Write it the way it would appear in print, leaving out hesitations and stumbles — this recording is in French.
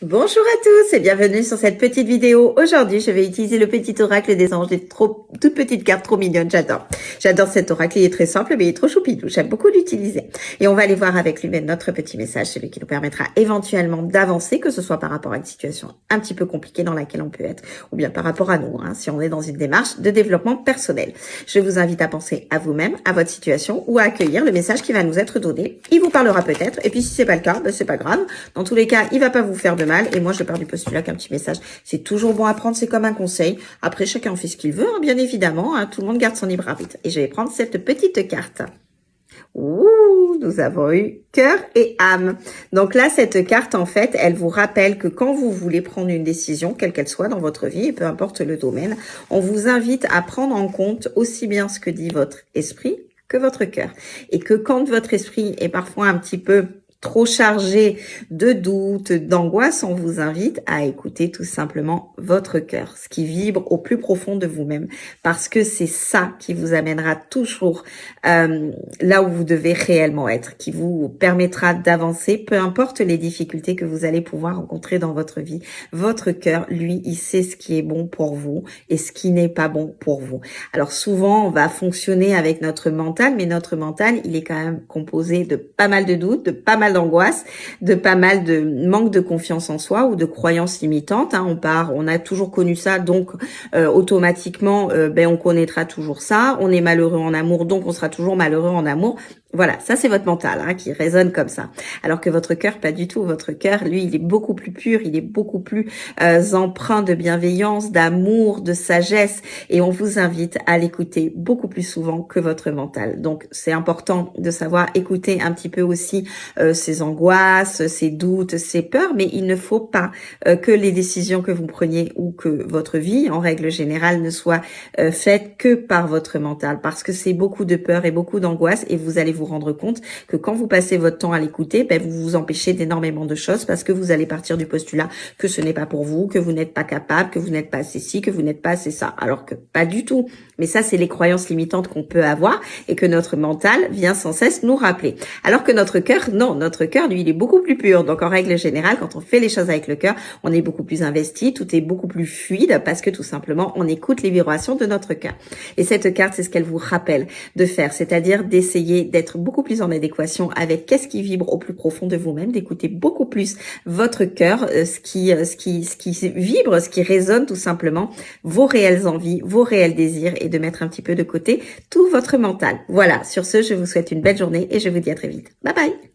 Bonjour à tous et bienvenue sur cette petite vidéo. Aujourd'hui, je vais utiliser le petit oracle des anges, des toutes petites cartes trop mignonnes, j'adore. J'adore cet oracle, il est très simple mais il est trop choupidou, j'aime beaucoup l'utiliser. Et on va aller voir avec lui notre petit message, celui qui nous permettra éventuellement d'avancer, que ce soit par rapport à une situation un petit peu compliquée dans laquelle on peut être, ou bien par rapport à nous, si on est dans une démarche de développement personnel. Je vous invite à penser à vous-même, à votre situation, ou à accueillir le message qui va nous être donné. Il vous parlera peut-être, et puis si c'est pas le cas, c'est pas grave. Dans tous les cas, il va pas vous faire de mal. Et moi, je pars du postulat qu'un petit message, c'est toujours bon à prendre, c'est comme un conseil. Après, chacun fait ce qu'il veut, bien évidemment. Tout le monde garde son libre arbitre. Et je vais prendre cette petite carte. Ouh, nous avons eu cœur et âme. Donc là, cette carte, en fait, elle vous rappelle que quand vous voulez prendre une décision, quelle qu'elle soit dans votre vie, et peu importe le domaine, on vous invite à prendre en compte aussi bien ce que dit votre esprit que votre cœur. Et que quand votre esprit est parfois un petit peu trop chargé de doutes, d'angoisse, on vous invite à écouter tout simplement votre cœur, ce qui vibre au plus profond de vous-même, parce que c'est ça qui vous amènera toujours là où vous devez réellement être, qui vous permettra d'avancer, peu importe les difficultés que vous allez pouvoir rencontrer dans votre vie. Votre cœur, lui, il sait ce qui est bon pour vous et ce qui n'est pas bon pour vous. Alors souvent, on va fonctionner avec notre mental, mais notre mental, il est quand même composé de pas mal de doutes, de pas mal d'angoisse, de pas mal de manque de confiance en soi ou de croyances limitantes. On a toujours connu ça, donc automatiquement, on connaîtra toujours ça. On est malheureux en amour, donc on sera toujours malheureux en amour. Voilà, ça c'est votre mental qui résonne comme ça. Alors que votre cœur, pas du tout. Votre cœur, lui, il est beaucoup plus pur, il est beaucoup plus empreint de bienveillance, d'amour, de sagesse. Et on vous invite à l'écouter beaucoup plus souvent que votre mental. Donc c'est important de savoir écouter un petit peu aussi ces angoisses, ces doutes, ces peurs. Mais il ne faut pas que les décisions que vous preniez ou que votre vie, en règle générale, ne soit faite que par votre mental. Parce que c'est beaucoup de peur et beaucoup d'angoisse et vous allez vous rendre compte que quand vous passez votre temps à l'écouter, vous vous empêchez d'énormément de choses parce que vous allez partir du postulat que ce n'est pas pour vous, que vous n'êtes pas capable, que vous n'êtes pas assez ci, que vous n'êtes pas assez ça. Alors que pas du tout. Mais ça, c'est les croyances limitantes qu'on peut avoir et que notre mental vient sans cesse nous rappeler. Alors que notre cœur, non, notre cœur, lui, il est beaucoup plus pur. Donc en règle générale, quand on fait les choses avec le cœur, on est beaucoup plus investi, tout est beaucoup plus fluide parce que tout simplement, on écoute les vibrations de notre cœur. Et cette carte, c'est ce qu'elle vous rappelle de faire, c'est-à-dire d'essayer d'être beaucoup plus en adéquation avec qu'est-ce qui vibre au plus profond de vous-même, d'écouter beaucoup plus votre cœur, ce qui vibre, ce qui résonne tout simplement, vos réelles envies, vos réels désirs et de mettre un petit peu de côté tout votre mental. Voilà, sur ce, je vous souhaite une belle journée et je vous dis à très vite. Bye bye.